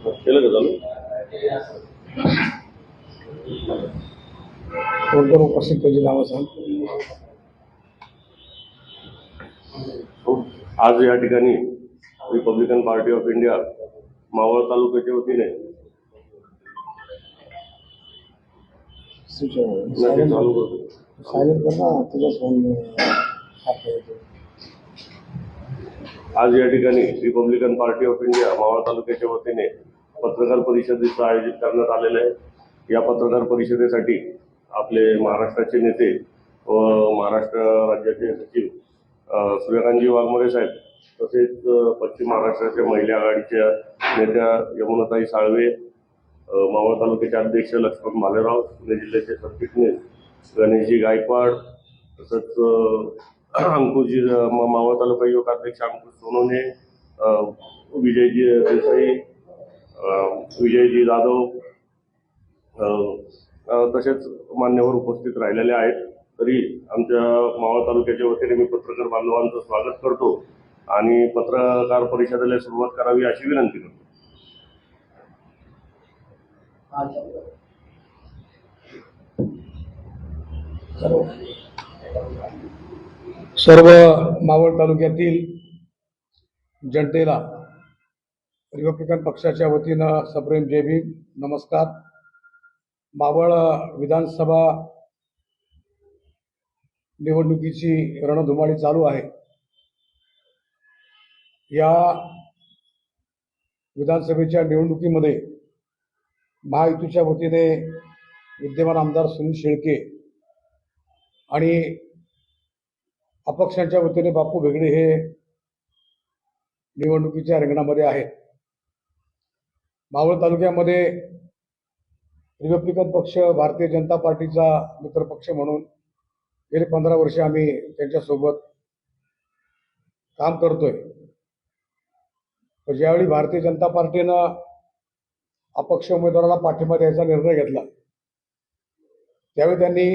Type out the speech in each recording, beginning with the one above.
केलं का चालू? कोणत्या उपस्थित त्याची नावं सांग. आज या ठिकाणी Republican party of India Maval तालुक्याच्या वतीने चालू करतो. सायलेंट कर ना तुझा फोन. आज या ठिकाणी Republican party of India Maval तालुक्याच्या वतीने पत्रकार परिषदेचं आयोजित करण्यात आलेलं आहे. या पत्रकार परिषदेसाठी आपले महाराष्ट्राचे नेते व महाराष्ट्र राज्याचे सचिव सूर्यकांतजी वाघमारे साहेब, तसेच पश्चिम महाराष्ट्राच्या महिला आघाडीच्या नेत्या यमुनाताई साळवे, मावळ तालुक्याचे अध्यक्ष लक्ष्मण भालेराव, पुणे जिल्ह्याचे सरचिटणीस गणेशजी गायकवाड, तसंच अंकुशजी मावळ तालुका युवक अध्यक्ष अंकुश सोनवणे, विजयजी देसाई, विजयजी जाधव, तसेच मान्यवर उपस्थित राहिलेले आहेत. तरी आमच्या मावळ तालुक्याच्या वतीने मी पत्रकार बांधवांचं स्वागत करतो आणि पत्रकार परिषदेला सुरुवात करावी अशी विनंती करतो. सर्व मावळ तालुक्यातील जनतेला रिपब्लिकन पक्षाच्या वतीनं सप्रेम जय भीम, नमस्कार. मावळ विधानसभा निवडणुकीची रणधुमाळी चालू आहे. या विधानसभेच्या निवडणुकीमध्ये महायुतीच्या वतीने विद्यमान आमदार सुनील शेळके आणि अपक्षांच्या वतीने बापू भेगडे हे निवडणुकीच्या रिंगणामध्ये आहेत. मावळ तालुक्यामध्ये रिपब्लिकन पक्ष भारतीय जनता पार्टीचा मित्रपक्ष म्हणून गेली 15 वर्षे आम्ही त्यांच्यासोबत काम करतोय. ज्यावेळी भारतीय जनता पार्टीनं अपक्ष उमेदवाराला पाठिंबा द्यायचा निर्णय घेतला, त्यावेळी त्यांनी,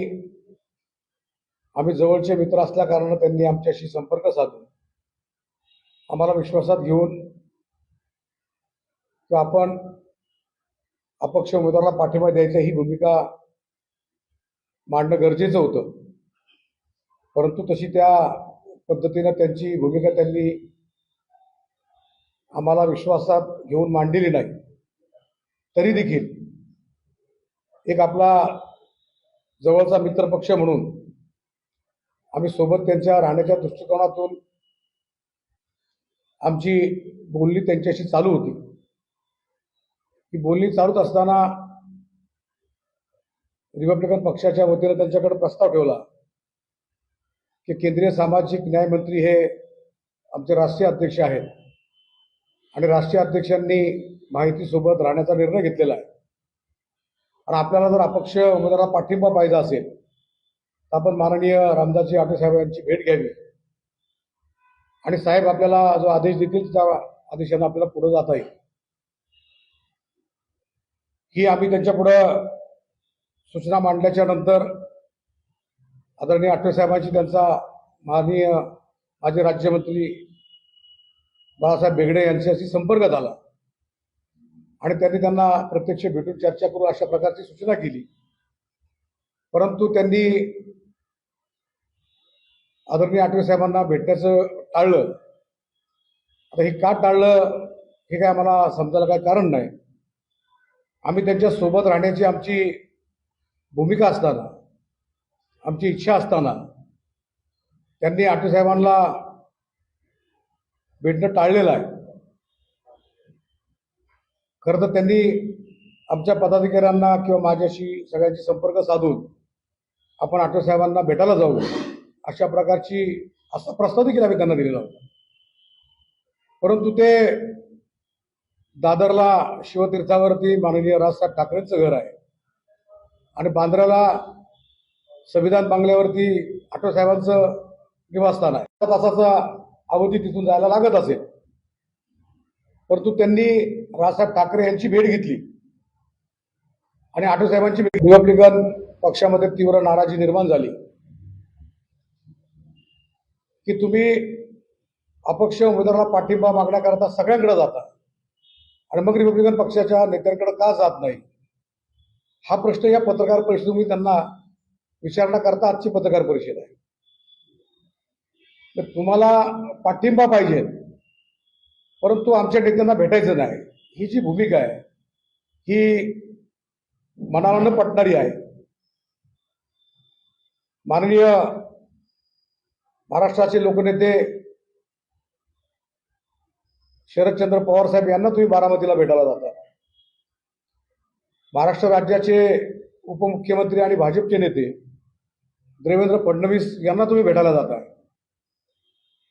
आम्ही जवळचे मित्र असल्या कारणानं त्यांनी आमच्याशी संपर्क साधून आम्हाला विश्वासात घेऊन की आपण अपक्ष उमेदवाराला पाठिंबा द्यायचा ही भूमिका मांडणं गरजेचं होतं. परंतु तशी त्या पद्धतीनं त्यांची भूमिका त्यांनी आम्हाला विश्वासात घेऊन मांडलेली नाही. तरी देखील एक आपला जवळचा मित्रपक्ष म्हणून आम्ही सोबत त्यांच्या राहण्याच्या दृष्टिकोनातून आमची बोलणी त्यांच्याशी चालू होती. ही बोलणी चालूच असताना रिपब्लिकन पक्षाच्या वतीने त्यांच्याकडे प्रस्ताव ठेवला की केंद्रीय सामाजिक न्याय मंत्री हे आमचे राष्ट्रीय अध्यक्ष आहेत आणि राष्ट्रीय अध्यक्षांनी माहितीसोबत राहण्याचा निर्णय घेतलेला आहे. आणि आपल्याला जर अपक्ष उमेदवाराला पाठिंबा पाहिजे असेल तर आपण माननीय रामदासजी आठवले साहेब यांची भेट घ्यावी आणि साहेब आपल्याला जो आदेश देतील त्या आदेशाने आपल्याला पुढे जाता येईल. ही आम्ही त्यांच्या पुढं सूचना मांडल्याच्या नंतर आदरणीय आठवले साहेबांची त्यांचा माननीय माजी राज्यमंत्री बाळासाहेब भेगडे यांच्याशी संपर्क झाला आणि त्यांनी त्यांना प्रत्यक्ष भेटून चर्चा करू अशा प्रकारची सूचना केली. परंतु त्यांनी आदरणीय आठवले साहेबांना भेटण्याचं टाळलं. आता हे का टाळलं हे काय आम्हाला समजायला काही कारण नाही. आम्ही त्यांच्या सोबत राहण्याची आमची भूमिका असताना, आमची इच्छा असताना त्यांनी आठवले साहेबांना भेटणं टाळलेलं आहे. खरं तर त्यांनी आमच्या पदाधिकाऱ्यांना किंवा माझ्याशी सगळ्यांशी संपर्क साधून आपण आठवले साहेबांना भेटायला जाऊ अशा प्रकारची असा प्रस्ताव देखील आम्ही त्यांना दिलेला होता. परंतु ते दादरला शिवतीर्थावरती माननीय राजसाहेब ठाकरेंचं घर आहे आणि बांद्र्याला संविधान बंगल्यावरती आठवले साहेबांचं निवासस्थान आहे. 1 तासाचा अवधी तिथून जायला लागत असेल. परंतु त्यांनी राजसाहेब ठाकरे यांची भेट घेतली आणि आठवले साहेबांची भेट. रिपब्लिकन पक्षामध्ये तीव्र नाराजी निर्माण झाली की तुम्ही अपक्ष उमेदवाराला पाठिंबा मागण्याकरता सगळ्यांकडे जाता आणि मग रिपब्लिकन पक्षाच्या नेत्यांकडे का जात नाही, हा प्रश्न या पत्रकार परिषदेत मी त्यांना विचारण्याकरता आजची पत्रकार परिषद आहे. तर तुम्हाला पाठिंबा पाहिजे, परंतु आमच्या नेत्यांना भेटायचं नाही, ही जी भूमिका आहे ही मनाला न पटणारी आहे. माननीय महाराष्ट्राचे लोकनेते शरदचंद्र पवार साहेब यांना तुम्ही बारामतीला भेटायला जाता. महाराष्ट्र राज्याचे उपमुख्यमंत्री आणि भाजपचे नेते देवेंद्र फडणवीस यांना तुम्ही भेटायला जाता.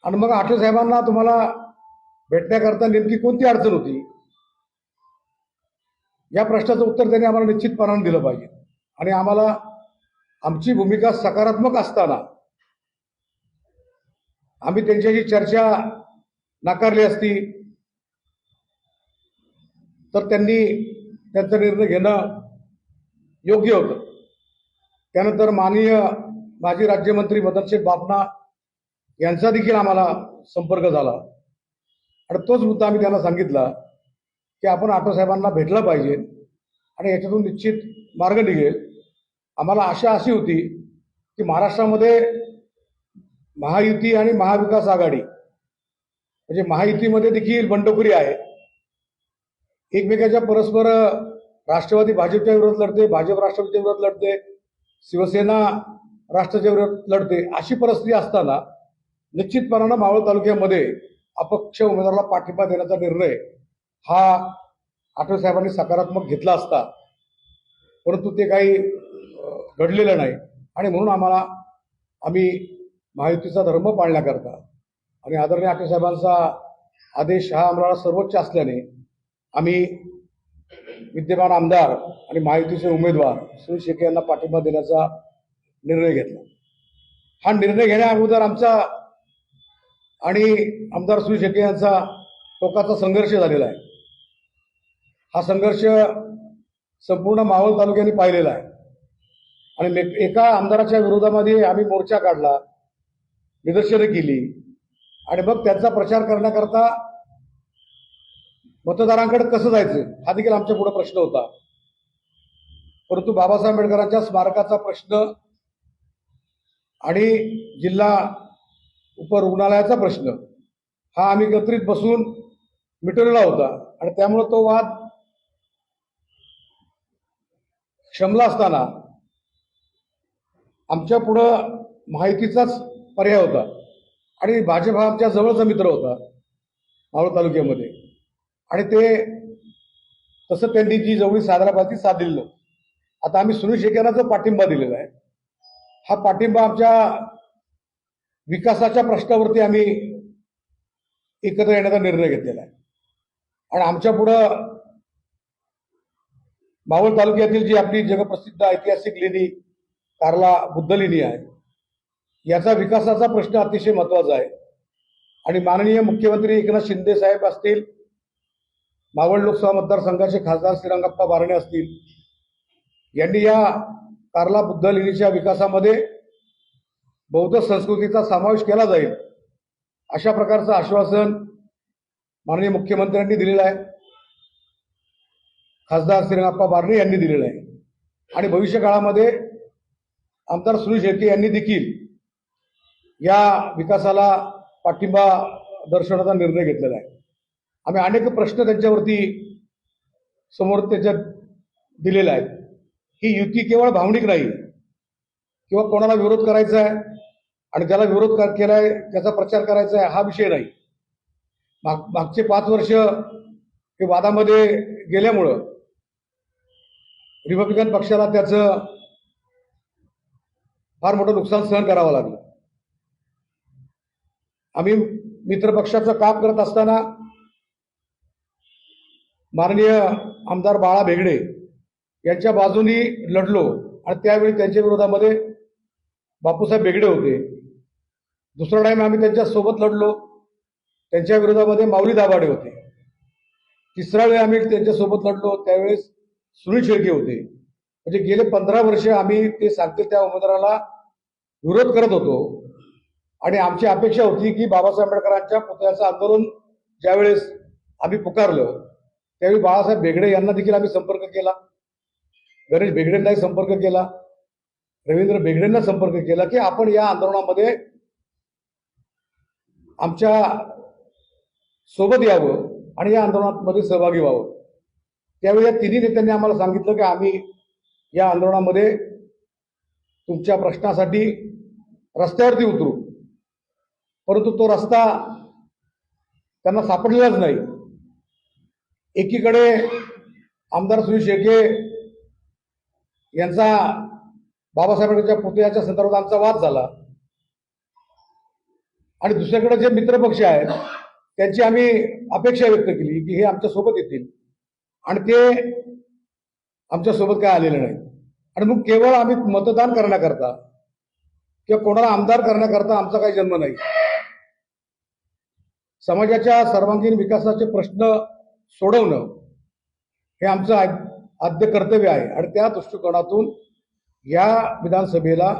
आणि मग आठवले साहेबांना तुम्हाला भेटण्याकरता नेमकी कोणती अडचण होती, या प्रश्नाचं उत्तर त्यांनी आम्हाला निश्चितपणाने दिलं पाहिजे. आणि आम्हाला आमची भूमिका सकारात्मक असताना आम्ही त्यांच्याशी चर्चा नाकारली असती तर त्यांनी त्यांचा निर्णय घेणं योग्य होतं. त्यानंतर माननीय माजी राज्यमंत्री मदनशेठ बापना यांचा देखील आम्हाला संपर्क झाला आणि तोच मुद्दा आम्ही त्यांना सांगितला की आपण आठवसाहेबांना भेटलं पाहिजे आणि याच्यातून निश्चित मार्ग निघेल. आम्हाला आशा अशी होती की महाराष्ट्रामध्ये महायुती आणि महाविकास आघाडी म्हणजे महायुतीमध्ये देखील बंडखोरी आहे. एकमेकाच्या परस्पर राष्ट्रवादी भाजपच्या विरोधात लढते, भाजप राष्ट्रवादीच्या विरोधात लढते, शिवसेना राष्ट्राच्या विरोधात लढते. अशी परिस्थिती असताना निश्चितपणानं मावळ तालुक्यामध्ये अपक्ष उमेदवाराला पाठिंबा देण्याचा निर्णय हा आठवले साहेबांनी सकारात्मक घेतला असता, परंतु ते काही घडलेलं नाही. आणि म्हणून आम्ही महायुतीचा धर्म पाळण्याकरता आणि आदरणीय आठवले साहेबांचा आदेश हा आम्हाला सर्वोच्च असल्याने आम्ही विद्यमान आमदार आणि महायुतीचे उमेदवार सुनील शेळके यांना पाठिंबा देण्याचा निर्णय घेतला. हा निर्णय घेण्या अगोदर आमचा आणि आमदार सुनील शेळके यांचा टोकाचा संघर्ष झालेला आहे. हा संघर्ष संपूर्ण मावळ तालुक्याने पाहिलेला आहे आणि एका आमदाराच्या विरोधामध्ये आम्ही मोर्चा काढला, निदर्शनं केली आणि मग त्यांचा प्रचार करण्याकरता मतदारांकडे कसं जायचं हा देखील आमच्या पुढे प्रश्न होता. परंतु बाबासाहेब आंबेडकरांच्या स्मारकाचा प्रश्न आणि जिल्हा उपरुग्णालयाचा प्रश्न हा आम्ही एकत्रित बसून मिटवलेला होता आणि त्यामुळे तो वाद शमला असताना आमच्या पुढं माहितीचाच पर्याय होता आणि भाजप हा आमच्या जवळचा मित्र होता मावळ तालुक्यामध्ये आणि ते तसं त्यांनी जी जवळी साधारण पाहिजे साथ दिली नव्हती. आता आम्ही सुनील शेळके यांना जो पाठिंबा दिलेला आहे हा पाठिंबा आमच्या विकासाच्या प्रश्नावरती आम्ही एकत्र येण्याचा निर्णय घेतलेला आहे आणि आमच्या पुढं मावळ तालुक्यातील जी आपली जगप्रसिद्ध ऐतिहासिक लेणी कार्ला बुद्ध लेणी आहे याचा विकासाचा प्रश्न अतिशय महत्वाचा आहे. आणि माननीय मुख्यमंत्री एकनाथ शिंदे साहेब असतील, मावळ लोकसभा मतदारसंघाचे खासदार श्रीरंगप्पा बारणे असतील, यांनी या कार्ला बुद्ध लेणीच्या विकासामध्ये बौद्ध संस्कृतीचा समावेश केला जाईल अशा प्रकारचं आश्वासन माननीय मुख्यमंत्र्यांनी दिलेलं आहे, खासदार श्रीरंगप्पा बारणे यांनी दिलेलं आहे आणि भविष्य काळामध्ये आमदार सुनील शेळके यांनी देखील या विकासाला पाठिंबा दर्शवण्याचा निर्णय घेतलेला आहे. आम्ही अनेक प्रश्न त्यांच्यावरती समोर त्याच्यात दिलेला आहे. ही युती केवळ भावनिक नाही किंवा कोणाला विरोध करायचा आहे आणि ज्याला विरोध केलाय त्याचा प्रचार करायचा आहे हा विषय नाही. मागचे 5 वर्ष हे वादामध्ये गेल्यामुळं रिपब्लिकन पक्षाला त्याचं फार मोठं नुकसान सहन करावं लागलं. आम्ही मित्रपक्षाचं काम करत असताना माननीय आमदार बाळा भेगडे यांच्या बाजूनी लढलो आणि त्यावेळी त्यांच्या विरोधामध्ये बापूसाहेब बेगडे होते. दुसरा टाइम आम्ही त्यांच्या सोबत लढलो, त्यांच्या विरोधामध्ये माऊली दाभाडे होते. तिसरा वेळ आम्ही त्यांच्या सोबत लढलो त्यावेळेस सुनील शेळके होते. म्हणजे गेले 15 वर्ष आम्ही ते सांगतील त्या उमेदवाराला विरोध करत होतो आणि आमची अपेक्षा होती की बाबासाहेब आंबेडकरांच्या पुतळ्याचं आंदोलन ज्यावेळेस आम्ही पुकारलं त्यावेळी बाळासाहेब बेगडे यांना देखील आम्ही संपर्क केला, गणेश बेगडेंनाही संपर्क केला, रवींद्र बेगडेंना संपर्क केला की आपण या आंदोलनामध्ये आमच्या सोबत यावं आणि या आंदोलनामध्ये सहभागी व्हावं. त्यावेळी या तिन्ही नेत्यांनी आम्हाला सांगितलं की आम्ही या आंदोलनामध्ये तुमच्या प्रश्नासाठी रस्त्यावरती उतरू, परंतु तो रस्ता त्यांना सापडलेलाच नाही. एकीकडे आमदार सुनील शेळके यांचा बाबासाहेबांच्या पुतळ्याच्या संदर्भात आमचा वाद झाला आणि दुसरीकडे जे मित्रपक्ष आहेत त्यांची आम्ही अपेक्षा व्यक्त केली की हे आमच्या सोबत येतील आणि ते आमच्या सोबत काय आलेले नाही. आणि मग केवळ आम्ही मतदान करण्याकरता किंवा कोणाला आमदार करण्याकरता आमचा काही जन्म नाही. समाजाच्या सर्वांगीण विकासाचे प्रश्न सोडवणं हे आमचं आद्य कर्तव्य आहे आणि त्या दृष्टिकोनातून या विधानसभेला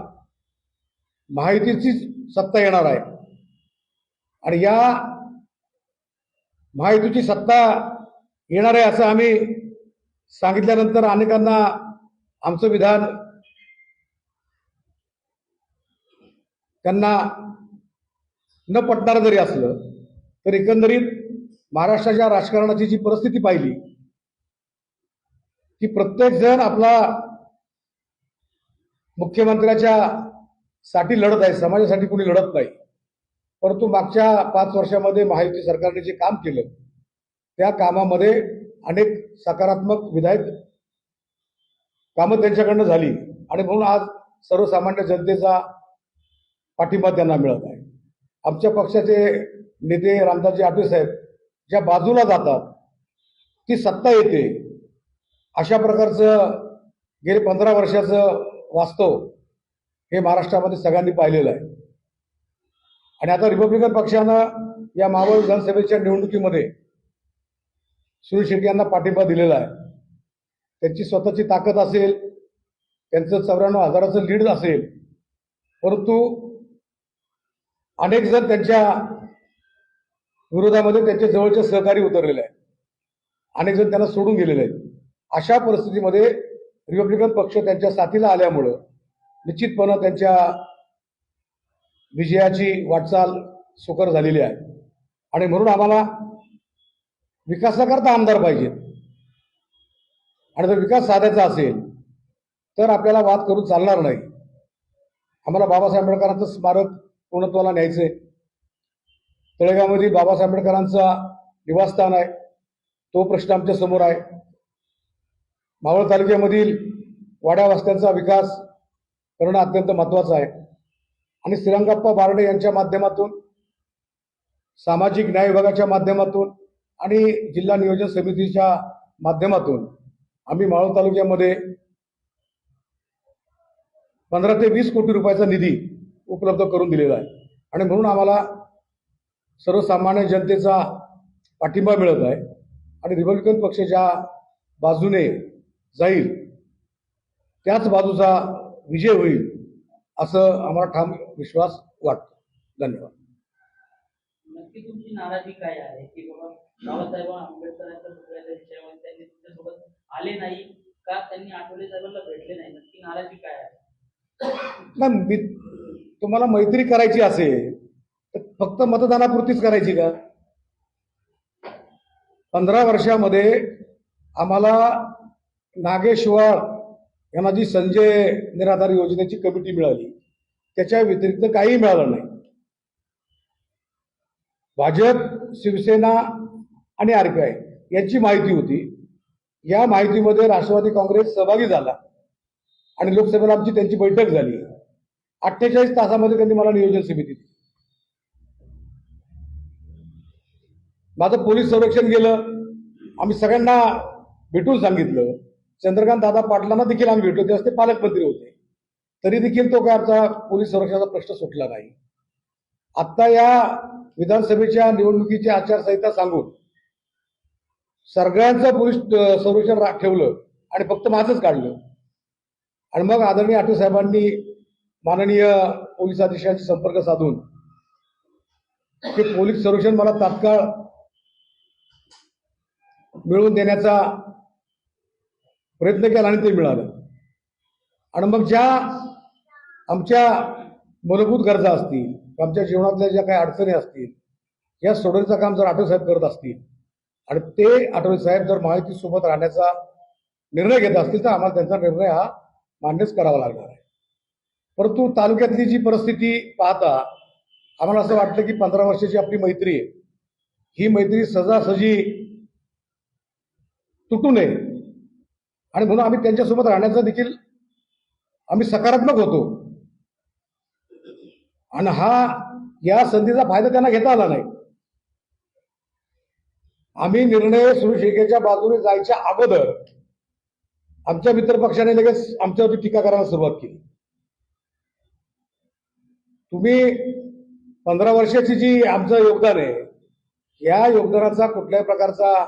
महायुतीची सत्ता येणार आहे आणि या महायुतीची सत्ता येणार आहे असं आम्ही सांगितल्यानंतर अनेकांना आमचं विधान त्यांना न पटणारं जरी असलं तर एकंदरीत महाराष्ट्राच्या राजकारणाची जी परिस्थिती पाहिली की प्रत्येक जण आपला मुख्यमंत्र्याच्या साठी लढत आहे, समाजासाठी कोणी लढत नाही. परंतु मागच्या 5 वर्षामध्ये महायुती सरकारने जे काम केलं त्या कामामध्ये अनेक सकारात्मक विधायक कामं त्यांच्याकडनं झाली आणि म्हणून आज सर्वसामान्य जनतेचा पाठिंबा त्यांना मिळत आहे. आमच्या पक्षाचे नेते रामदासजी आठवले साहेब ज्या बाजूला जातात ती सत्ता येते अशा प्रकारचं गेले 15 वर्षाचं वास्तव हे महाराष्ट्रामध्ये सगळ्यांनी पाहिलेलं आहे. आणि आता रिपब्लिकन पक्षानं या मावळ विधानसभेच्या निवडणुकीमध्ये सुनील शेट्टी यांना पाठिंबा दिलेला आहे. त्यांची स्वतःची ताकद असेल, त्यांचं 94,000चं लीड असेल, परंतु अनेक जण त्यांच्या विरोधामध्ये त्यांचे जवळचे सहकारी उतरलेले आहेत, अनेक जण त्यांना सोडून गेलेले आहेत. अशा परिस्थितीमध्ये रिपब्लिकन पक्ष त्यांच्या साथीला आल्यामुळं निश्चितपणे त्यांच्या विजयाची वाटचाल सुकर झालेली आहे. आणि म्हणून आम्हाला विकासाकरता आमदार पाहिजेत आणि जर विकास साधायचा असेल तर आपल्याला वाद करून चालणार नाही. आम्हाला बाबासाहेब आंबेडकरांचं स्मारक पूर्णत्वाला न्यायचंय. तळेगावमध्ये बाबासाहेब आंबेडकरांचा निवासस्थान आहे, तो प्रश्न आमच्या समोर आहे. मावळ तालुक्यामधील वाड्या वस्त्यांचा विकास करणं अत्यंत महत्वाचं आहे आणि श्रीरंगप्पा बारडे यांच्या माध्यमातून, सामाजिक न्याय विभागाच्या माध्यमातून आणि जिल्हा नियोजन समितीच्या माध्यमातून आम्ही मावळ तालुक्यामध्ये 15 ते 20 कोटी रुपयाचा निधी उपलब्ध करून दिलेला आहे. आणि म्हणून आम्हाला सर्वसामान्य जनतेचा पाठिंबा मिळत आहे आणि रिपब्लिकन पक्ष ज्या बाजूने जाईल त्याच बाजूचा विजय होईल असं आम्हाला ठाम विश्वास वाटतो. धन्यवाद. नक्की तुमची नाराजी काय आहे की बाबा बाबासाहेब आंबेडकरांच्या पुतळ्याच्या विषयावर त्यांनी तुमच्यासोबत आले नाही का, त्यांनी आठवले साहेबांना भेटले नाही, नक्की नाराजी काय आहे? नाही, तुम्हाला मैत्री करायची असेल तर फक्त मतदानापुरतीच करायची का? 15 वर्षामध्ये आम्हाला नागेश्वर यांना जी संजय निराधार योजनेची कमिटी मिळाली त्याच्या व्यतिरिक्त काही मिळालं नाही. भाजप, शिवसेना आणि आरपीआय यांची माहिती होती. या माहितीमध्ये राष्ट्रवादी काँग्रेस सहभागी झाला आणि लोकसभेला आमची त्यांची बैठक झाली. 48 तासामध्ये त्यांनी मला नियोजन समिती दिली. माझं पोलीस संरक्षण गेलं, आम्ही सगळ्यांना भेटून सांगितलं. चंद्रकांत दादा पाटलांना देखील आम्ही भेटलो, तेव्हा ते पालकमंत्री होते, तरी देखील तो काय आमचा पोलीस संरक्षणाचा प्रश्न सुटला नाही. आता या विधानसभेच्या निवडणुकीची आचारसंहिता सांगून सगळ्यांचं पोलीस संरक्षण ठेवलं आणि फक्त माझंच काढलं. आणि मग आदरणीय आठवले साहेबांनी माननीय पोलीस अधीक्षकांशी संपर्क साधून ते पोलीस संरक्षण मला तात्काळ मिळवून देण्याचा प्रयत्न केला आणि ते मिळालं. आणि मग ज्या आमच्या मूलभूत गरजा असतील, आमच्या जीवनातल्या ज्या काही अडचणी असतील, या सोडवण्याचं काम जर आठवले साहेब करत असतील आणि ते आठवले साहेब जर महायुतीसोबत राहण्याचा निर्णय घेत असतील तर आम्हाला त्यांचा निर्णय हा मान्यच करावा लागणार आहे. परंतु तालुक्यातली जी परिस्थिती पाहता आम्हाला असं वाटतं की 15 वर्षाची आपली मैत्री आहे, ही मैत्री सहजासहजी तुटू नये आणि म्हणून आम्ही त्यांच्यासोबत राहण्याचा देखील आम्ही सकारात्मक होतो. आणि या संधीचा फायदा त्यांना घेता आला नाही. आम्ही निर्णय सुरेश शेळकेच्या बाजूने जायच्या अगोदर आमच्या मित्रपक्षाने लगेच आमच्यावरती टीका करायला सुरुवात केली. तुम्ही 15 वर्षाची जी आमचं योगदान आहे, या योगदानाचा कुठल्याही प्रकारचा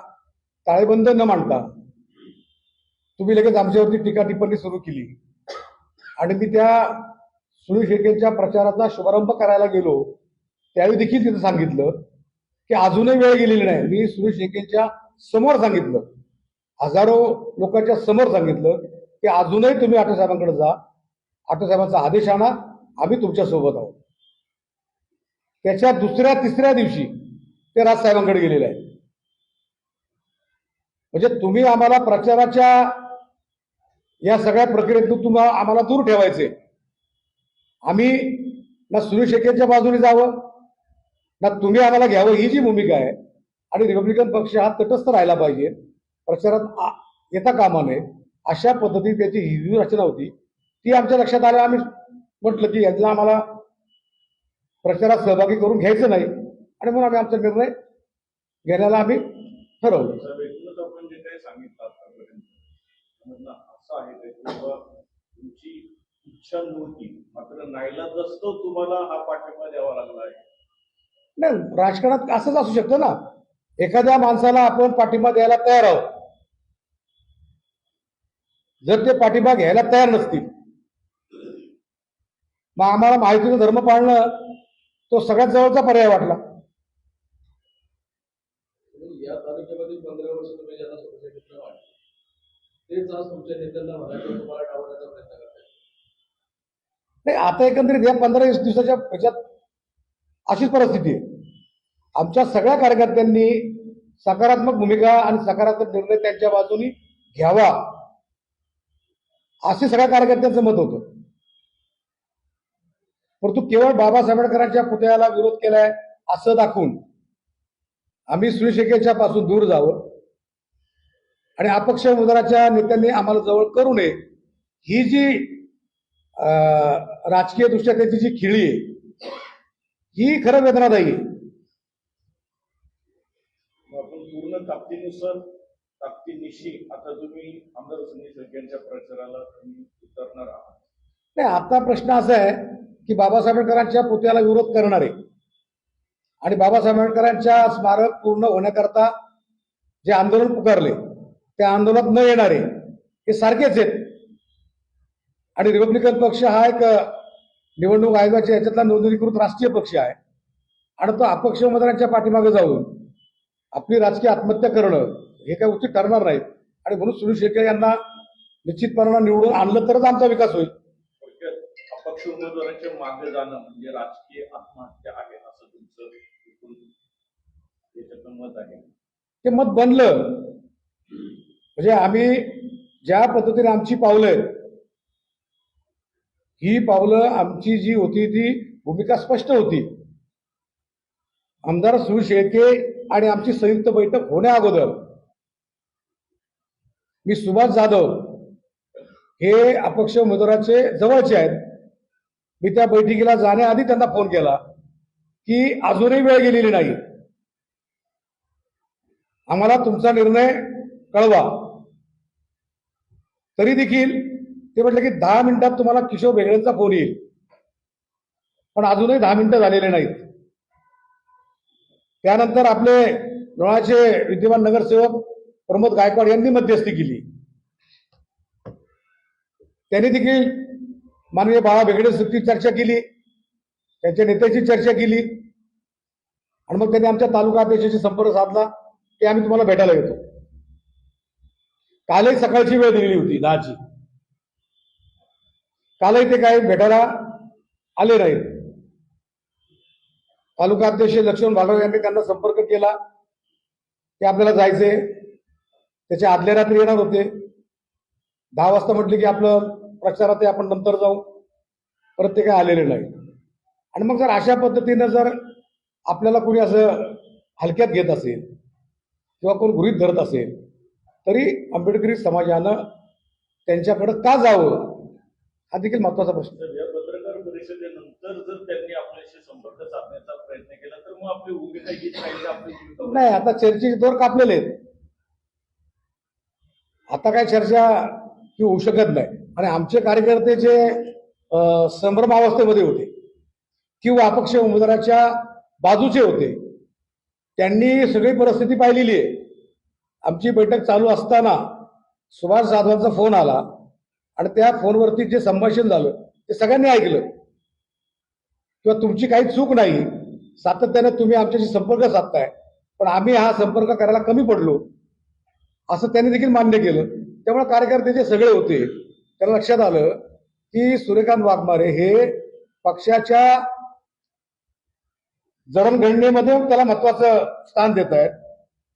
ताळेबंद न मांडता तुम्ही लगेच आमच्यावरती टीका टिप्पणी सुरू केली. आणि मी त्या सुरेश शेळकेंच्या प्रचाराचा शुभारंभ करायला गेलो त्यावेळी देखील तिथं सांगितलं की अजूनही वेळ गेलेली नाही. मी सुरेश शेळकेंच्या समोर सांगितलं, हजारो लोकांच्या समोर सांगितलं की अजूनही तुम्ही आठवले साहेबांकडे जा, आठवले साहेबांचा आदेश आणा, आम्ही तुमच्या सोबत आहोत. त्याच्या दुसऱ्या तिसऱ्या दिवशी ते राजसाहेबांकडे गेलेले आहे. म्हणजे तुम्ही आम्हाला प्रचाराच्या या सगळ्या प्रक्रियेतून तुम्हाला आम्हाला दूर ठेवायचे. आम्ही ना सुरेश शेळकेंच्या बाजूने जावं ना तुम्ही आम्हाला घ्यावं, ही जी भूमिका आहे. आणि रिपब्लिकन पक्ष हा तटस्थ राहायला पाहिजे, प्रचारात येता कामा नये, अशा पद्धतीने त्याची ही रचना होती. ती आमच्या लक्षात आल्या. आम्ही म्हटलं की यांना आम्हाला प्रचारात सहभागी करून घ्यायचं नाही आणि म्हणून आम्ही आमचा निर्णय घेण्याला आम्ही ठरवलं. आपण जे काही सांगितलं आतापर्यंत असं आहे की तुमची इच्छा नव्हती, मात्र नाईलाजास्तव तुम्हाला हा पाठिंबा द्यावा लागला आहे. नाही, राजकारणात असंच असू शकतं ना. एखाद्या माणसाला आपण पाठिंबा द्यायला तयार आहोत, जर ते पाठिंबा घ्यायला तयार नसतील मग आम्हाला माहितीचा धर्म पाळणं तो सगळ्यात जवळचा पर्याय वाटला. या तालुक्यामध्ये 15 वर्ष तुम्ही ज्यांना सोसायटीतलं वाटलं तेच आज तुमच्या नेत्यांना म्हणायचं तुम्हाला डावण्याचा प्रयत्न करताय. नाही, आता एकंदरीत या 15-20 दिवसाच्या ह्याच्यात अशीच परिस्थिती आहे. आमच्या सगळ्या कार्यकर्त्यांनी सकारात्मक भूमिका आणि सकारात्मक निर्णय त्यांच्या बाजूनी घ्यावा असे सगळ्या कार्यकर्त्यांचं मत होतं. परंतु केवळ बाबासाहेब आंबेडकरांच्या पुतळ्याला विरोध केलाय असं दाखवून आम्ही सुरेश शेळकेंच्या पासून दूर जावं आणि अपक्ष उमेदवाराच्या नेत्यांनी आम्हाला जवळ करू नये, ही जी राजकीय दृष्ट्या त्यांची जी खिळी आहे ही खरं वेदनादायी आहे. आपण पूर्ण ताकदीनिशी आता तुम्ही आमदार सुनील शेळकेंच्या प्रचाराला तुम्ही उतरणार आहात. नाही, आता प्रश्न असा आहे की बाबासाहेब आंबेडकरांच्या पुतळ्याला विरोध करणारे आणि बाबासाहेब आंबेडकरांच्या स्मारक पूर्ण होण्याकरता जे आंदोलन पुकारले त्या आंदोलनात न येणारे हे सारखेच आहेत. आणि रिपब्लिकन पक्ष हा एक निवडणूक आयोगाच्या याच्यातला नोंदणीकृत राष्ट्रीय पक्ष आहे आणि तो अपक्ष उमेदवारांच्या पाठीमागे जाऊन आपली राजकीय आत्महत्या करणं हे काही उचित ठरणार नाही. आणि म्हणून सुनील शेळके यांना निश्चितपणानं निवडून आणलं तरच आमचा विकास होईल. अपक्ष उमेदवारांच्या मागे जाणं म्हणजे राजकीय आत्महत्या आहे असं तुमचं याच्यातलं मत आहे. ते मत बनलं म्हणजे आम्ही ज्या पद्धतीने आमची पावलं आहेत, ही पावलं आमची जी होती ती भूमिका स्पष्ट होती. आमदार सुनील शेळके आणि आमची संयुक्त बैठक होण्या अगोदर मी सुभाष जाधव हे अपक्ष उमेदवाराचे जवळचे आहेत, मी त्या बैठकीला जाण्याआधी त्यांना फोन केला की अजूनही वेळ गेलेली नाही, आम्हाला तुमचा निर्णय कळवा. तरी देखील ते म्हटलं की 10 मिनिटात तुम्हाला किशोर भेगडेंचा फोन येईल, पण अजूनही 10 मिनिटं झालेले नाहीत. त्यानंतर आपले लोणाचे विद्यमान नगरसेवक प्रमोद गायकवाड यांनी मध्यस्थी केली. त्यांनी देखील माननीय बाळा भेगडेंची चर्चा केली, त्यांच्या नेत्याची चर्चा केली आणि मग त्यांनी आमच्या तालुका अध्यक्षाशी संपर्क साधला की आम्ही तुम्हाला भेटायला येतो. कालही सकाळची वेळ दिलेली होती 10ची. कालही ते काही भेटायला आले नाहीत. तालुका अध्यक्ष लक्ष्मण भार्गव यांनी त्यांना संपर्क केला की आपल्याला जायचंय. त्याच्या आदल्या रात्री येणार होते. 10 वाजता म्हटले की आपलं प्रचारात आहे, आपण नंतर जाऊ. परत ते काही आलेले नाही. आणि मग जर अशा पद्धतीनं जर आपल्याला कोणी असं हलक्यात घेत असेल किंवा कोण गृहीत धरत असेल तरी आंबेडकरी समाजानं त्यांच्याकडे का जावं हा देखील महत्वाचा प्रश्न आहे. तर या पत्रकार परिषदेनंतर जर त्यांनी आपल्याशी संपर्क साधण्याचा प्रयत्न केला तर मग आपली भूमिका हीच राहील, आपली भूमिका नाही, आता चर्चेचे दोर कापलेले आहेत. आता काय चर्चा ही होऊ शकत नाही. आणि आमचे कार्यकर्ते जे संभ्रमावस्थेमध्ये होते किंवा अपक्ष उमेदवाराच्या बाजूचे होते त्यांनी सगळी परिस्थिती पाहिलेली आहे. आमची बैठक चालू असताना सुभाष जाधवांचा फोन आला आणि त्या फोनवरती जे संभाषण झालं ते सगळ्यांनी ऐकलं. किंवा तुमची काही चूक नाही, सातत्याने तुम्ही आमच्याशी संपर्क साधताय, पण आम्ही हा संपर्क करायला कमी पडलो असं त्यांनी देखील मान्य केलं. त्यामुळे कार्यकर्ते जे सगळे होते त्याला लक्षात आलं की सूर्यकांत वाघमारे हे पक्षाच्या जडणघडणीमध्ये त्याला महत्वाचं स्थान देत आहेत.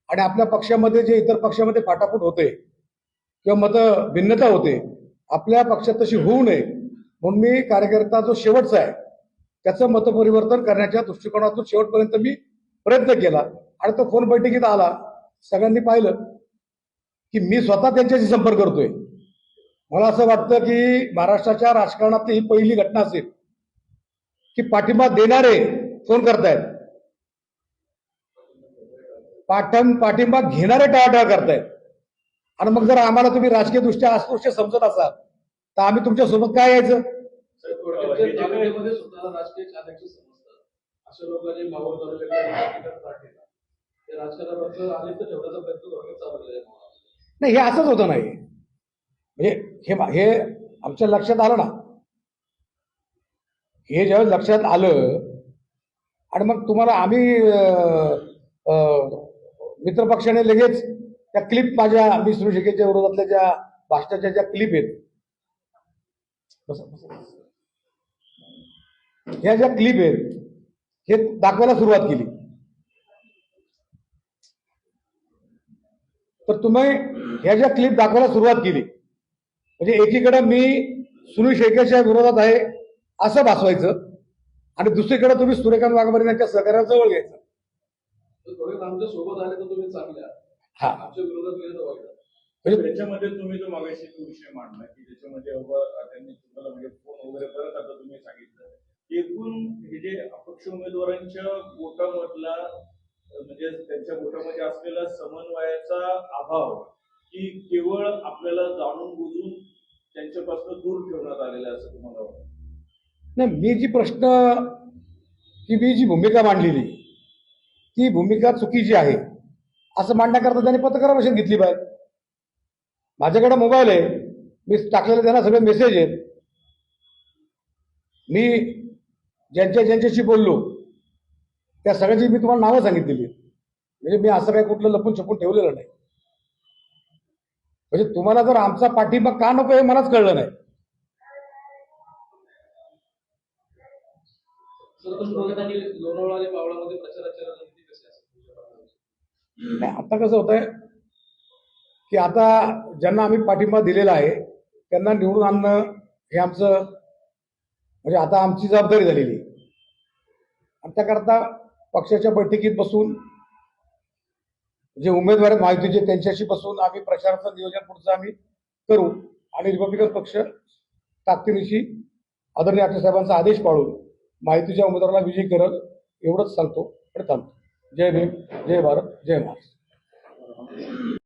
आणि आपल्या पक्षामध्ये जे इतर पक्षामध्ये फाटाफूट होते किंवा मत भिन्नता होते, आपल्या पक्षात तशी होऊ नये म्हणून मी कार्यकर्ता जो शेवटचा आहे त्याचं मतपरिवर्तन करण्याच्या दृष्टिकोनातून शेवटपर्यंत मी प्रयत्न केला. आणि तो फोन बैठकीत आला, सगळ्यांनी पाहिलं की मी स्वतः त्यांच्याशी संपर्क करतोय. मला असं वाटतं की महाराष्ट्राच्या राजकारणातली ही पहिली घटना असेल की पाठिंबा देणारे फोन करतायत, पाठिंबा घेणारे टाळाटाळ करतायत. आणि मग जर आम्हाला तुम्ही राजकीय दृष्ट्या अस्पृश्य समजत असाल तर आम्ही तुमच्या सोबत काय यायचं. तालुक्यामध्ये सुद्धा राजकीय चाणक्य समजतात अशा लोकांनी मावळ तालुक्यात ते राजकारणाबद्दल आलिप्त ठेवण्याचा प्रयत्न धोरण चालू केला. नाही, हे असंच होतं. नाही म्हणजे हे आमच्या लक्षात आलं ना. हे ज्यावेळेस लक्षात आलं आणि मग तुम्हाला आम्ही मित्रपक्षाने लगेच त्या क्लिप माझ्या मी सुनील शेळकेच्या विरोधातल्या ज्या भाषणाच्या ज्या क्लिप आहेत ह्या ज्या क्लिप आहेत हे दाखवायला सुरुवात केली. तर तुम्ही ह्या ज्या क्लिप दाखवायला सुरुवात केली म्हणजे एकीकडे मी सुनील शेळकेच्या विरोधात आहे असं भासवायचं आणि दुसरीकडे तुम्ही सूर्यकांत वाघमारे यांच्या सहकार्याला जवळ घ्यायचं. थोडे आमच्या सोबत आले तर तुम्ही चांगल्या, हा आमच्या विरोधात गेले तर वाईट. म्हणजे त्याच्यामध्ये तुम्ही जो मागाशी तो विषय मांडला की त्याच्यामध्ये त्यांनी तुम्हाला म्हणजे फोन वगैरे परत आता तुम्ही सांगितलं एकूण हे जे अपक्ष उमेदवारांच्या गोटामधला म्हणजे त्यांच्या गोटामध्ये असलेला समन्वयाचा अभाव की केवळ आपल्याला जाणून बुजून त्यांच्यापासून दूर ठेवण्यात आलेला असं तुम्हाला वाटतं? नाही, मी जी भूमिका मांडलेली ती भूमिका चुकीची आहे असं मांडण्याकरता त्यांनी पत्रकार परिषद घेतली पाहिजे. माझ्याकडे मोबाईल आहे, मी टाकलेले त्यांना सगळे मेसेज आहेत. मी ज्यांच्याशी बोललो त्या सगळ्याची मी तुम्हाला नावं सांगितलेली. म्हणजे मी असं काही कुठलं लपून छपून ठेवलेलं नाही. म्हणजे तुम्हाला जर आमचा पाठिंबा का नको हे मलाच कळलं नाही. लोणावळा आणि पावळामध्ये प्रचाराच्या रणनीती कशी असते? नाही, आता कसं होतंय की आता ज्यांना आम्ही पाठिंबा दिलेला आहे त्यांना निवडून आणणं हे आमचं म्हणजे आता आमची जबाबदारी झालेली. आणि त्याकरता पक्षाच्या बैठकीत बसून जे उमेदवार आहेत महायुतीचे त्यांच्याशी बसून आम्ही प्रचाराचं नियोजन पुढचं आम्ही करू आणि रिपब्लिकन पक्ष ताकदीनिशी आदरणीय आठवले साहेबांचा आदेश पाळून महायुतीच्या उमेदवाराला विजयी करल एवढंच सांगतो आणि थांबतो. जय भीम, जय भारत, जय महाराष्ट्र.